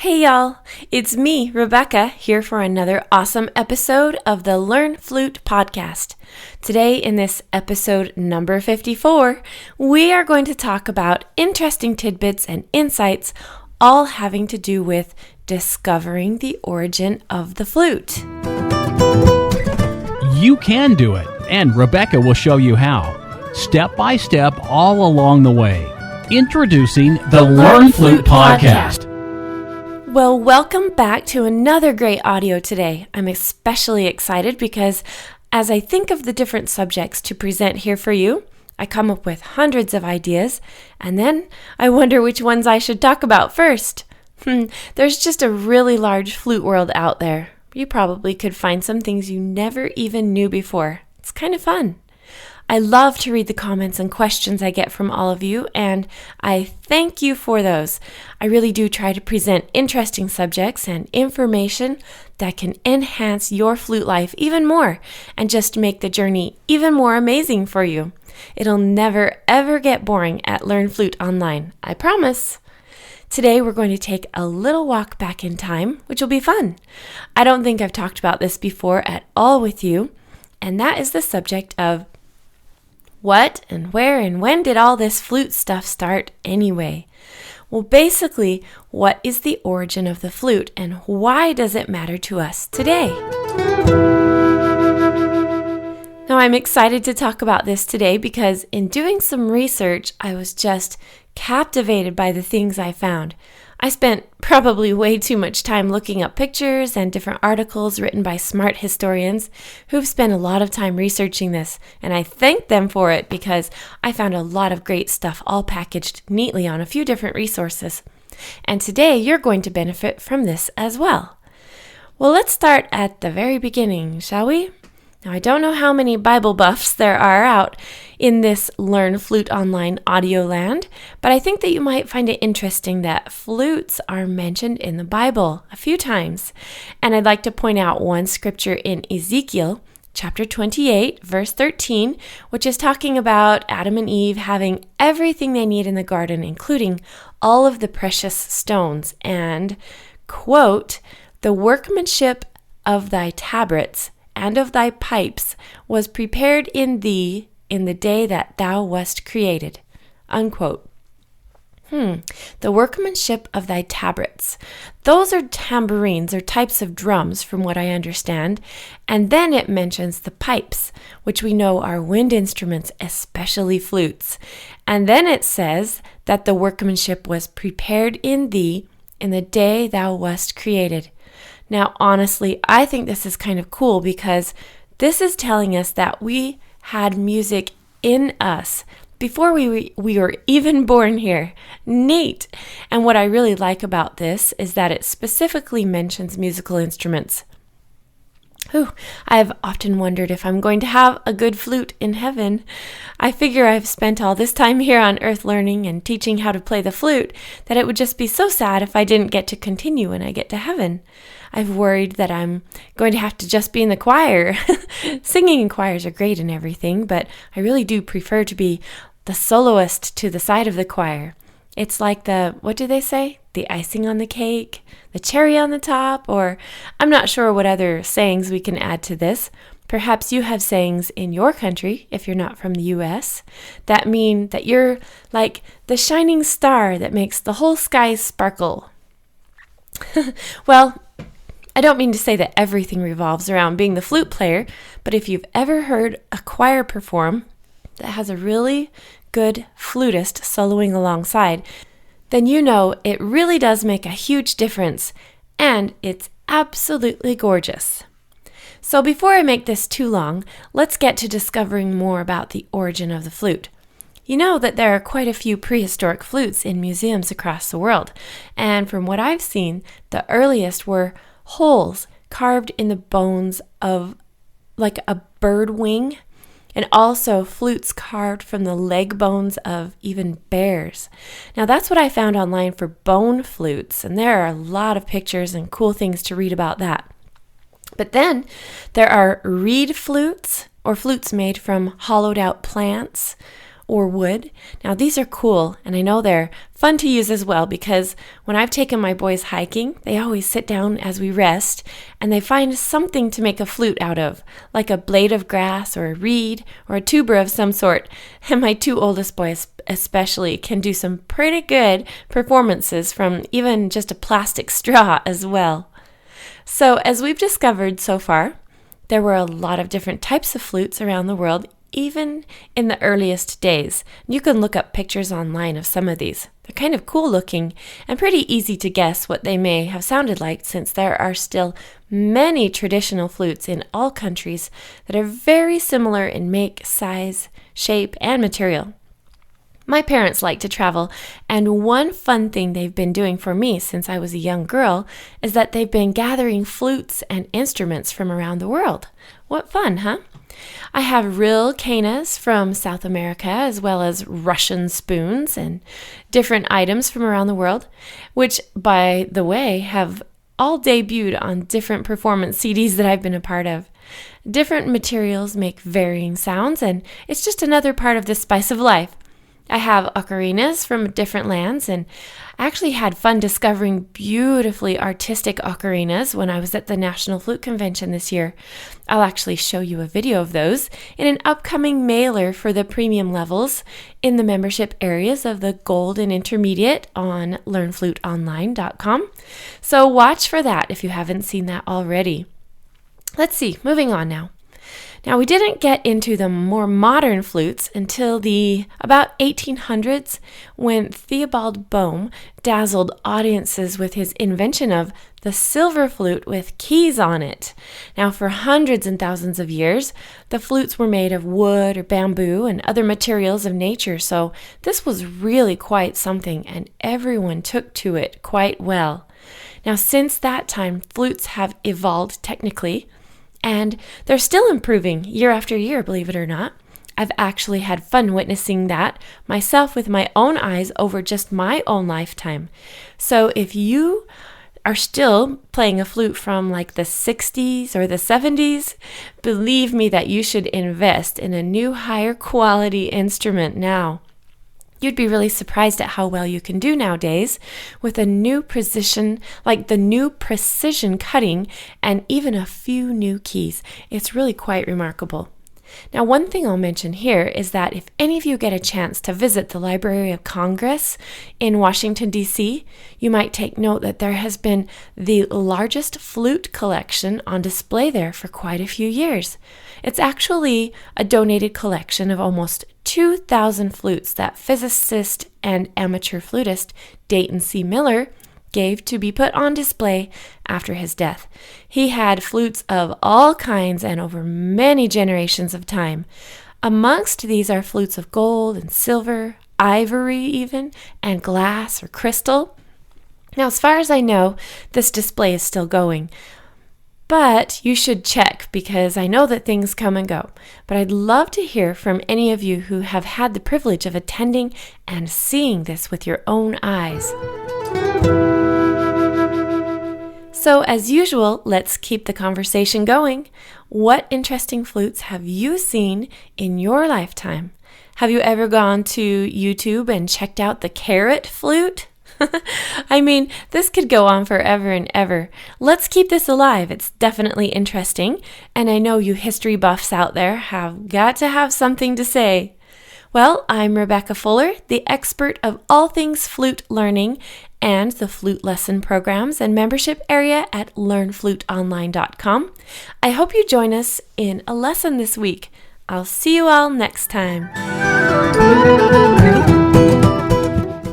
Hey y'all, it's me, Rebecca, here for another awesome episode of the Learn Flute podcast. Today, in this episode number 54, we are going to talk about interesting tidbits and insights, all having to do with discovering the origin of the flute. You can do it, and Rebecca will show you how, step by step all along the way. Introducing the Learn Flute podcast. Well, welcome back to another great audio today. I'm especially excited because as I think of the different subjects to present here for you, I come up with hundreds of ideas, and then I wonder which ones I should talk about first. There's just a really large flute world out there. You probably could find some things you never even knew before. It's kind of fun. I love to read the comments and questions I get from all of you, and I thank you for those. I really do try to present interesting subjects and information that can enhance your flute life even more and just make the journey even more amazing for you. It'll never ever get boring at Learn Flute Online, I promise. Today we're going to take a little walk back in time, which will be fun. I don't think I've talked about this before at all with you, and that is the subject of what and where and when did all this flute stuff start anyway? Well, basically, what is the origin of the flute and why does it matter to us today? Now, I'm excited to talk about this today because in doing some research, I was just captivated by the things I found. I spent probably way too much time looking up pictures and different articles written by smart historians who've spent a lot of time researching this, and I thank them for it because I found a lot of great stuff all packaged neatly on a few different resources. And today you're going to benefit from this as well. Well, let's start at the very beginning, shall we? Now, I don't know how many Bible buffs there are out in this Learn Flute Online audio land, but I think that you might find it interesting that flutes are mentioned in the Bible a few times. And I'd like to point out one scripture in Ezekiel, chapter 28, verse 13, which is talking about Adam and Eve having everything they need in the garden, including all of the precious stones. And, quote, "The workmanship of thy tabrets and of thy pipes was prepared in thee in the day that thou wast created." Unquote. The workmanship of thy tabrets. Those are tambourines or types of drums from what I understand. And then it mentions the pipes, which we know are wind instruments, especially flutes. And then it says that the workmanship was prepared in thee in the day thou wast created. Now, honestly, I think this is kind of cool because this is telling us that we had music in us before we were even born here. Neat! And what I really like about this is that it specifically mentions musical instruments. I've often wondered if I'm going to have a good flute in heaven. I figure I've spent all this time here on earth learning and teaching how to play the flute that it would just be so sad if I didn't get to continue when I get to heaven. I've worried that I'm going to have to just be in the choir. Singing in choirs are great and everything, but I really do prefer to be the soloist to the side of the choir. It's like what do they say? The icing on the cake, the cherry on the top, or I'm not sure what other sayings we can add to this. Perhaps you have sayings in your country, if you're not from the U.S., that mean that you're like the shining star that makes the whole sky sparkle. Well, I don't mean to say that everything revolves around being the flute player, but if you've ever heard a choir perform that has a really good flutist soloing alongside, then you know it really does make a huge difference, and it's absolutely gorgeous. So before I make this too long, let's get to discovering more about the origin of the flute. You know that there are quite a few prehistoric flutes in museums across the world, and from what I've seen, the earliest were holes carved in the bones of like a bird wing, and also flutes carved from the leg bones of even bears. Now that's what I found online for bone flutes, and there are a lot of pictures and cool things to read about that. But then there are reed flutes, or flutes made from hollowed out plants, or wood. Now these are cool, and I know they're fun to use as well, because when I've taken my boys hiking, they always sit down as we rest and they find something to make a flute out of, like a blade of grass or a reed or a tuber of some sort. And my two oldest boys especially can do some pretty good performances from even just a plastic straw as well. So as we've discovered so far, there were a lot of different types of flutes around the world, even in the earliest days. You can look up pictures online of some of these. They're kind of cool looking and pretty easy to guess what they may have sounded like, since there are still many traditional flutes in all countries that are very similar in make, size, shape, and material. My parents like to travel, and one fun thing they've been doing for me since I was a young girl is that they've been gathering flutes and instruments from around the world. What fun, huh? I have real canas from South America, as well as Russian spoons and different items from around the world, which, by the way, have all debuted on different performance CDs that I've been a part of. Different materials make varying sounds, and it's just another part of the spice of life. I have ocarinas from different lands, and I actually had fun discovering beautifully artistic ocarinas when I was at the National Flute Convention this year. I'll actually show you a video of those in an upcoming mailer for the premium levels in the membership areas of the Gold and Intermediate on learnfluteonline.com. So watch for that if you haven't seen that already. Let's see, moving on now. Now, we didn't get into the more modern flutes until the about 1800s, when Theobald Boehm dazzled audiences with his invention of the silver flute with keys on it. Now, for hundreds and thousands of years, the flutes were made of wood or bamboo and other materials of nature, so this was really quite something, and everyone took to it quite well. Now, since that time, flutes have evolved technically, and they're still improving year after year, believe it or not. I've actually had fun witnessing that myself with my own eyes over just my own lifetime. So if you are still playing a flute from like the 60s or the 70s, believe me that you should invest in a new higher quality instrument now. You'd be really surprised at how well you can do nowadays with a new precision, like the new precision cutting and even a few new keys. It's really quite remarkable. Now, one thing I'll mention here is that if any of you get a chance to visit the Library of Congress in Washington, D.C., you might take note that there has been the largest flute collection on display there for quite a few years. It's actually a donated collection of almost 2,000 flutes that physicist and amateur flutist Dayton C. Miller gave to be put on display after his death. He had flutes of all kinds and over many generations of time. Amongst these are flutes of gold and silver, ivory even, and glass or crystal. Now, as far as I know, this display is still going. But you should check, because I know that things come and go. But I'd love to hear from any of you who have had the privilege of attending and seeing this with your own eyes. So as usual, let's keep the conversation going. What interesting flutes have you seen in your lifetime? Have you ever gone to YouTube and checked out the carrot flute? I mean, this could go on forever and ever. Let's keep this alive. It's definitely interesting, and I know you history buffs out there have got to have something to say. Well, I'm Rebecca Fuller, the expert of all things flute learning and the flute lesson programs and membership area at learnfluteonline.com. I hope you join us in a lesson this week. I'll see you all next time.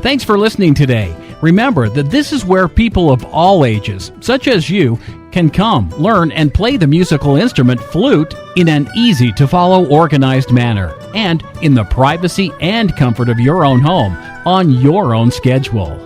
Thanks for listening today. Remember that this is where people of all ages, such as you, can come, learn, and play the musical instrument flute in an easy-to-follow, organized manner, and in the privacy and comfort of your own home, on your own schedule.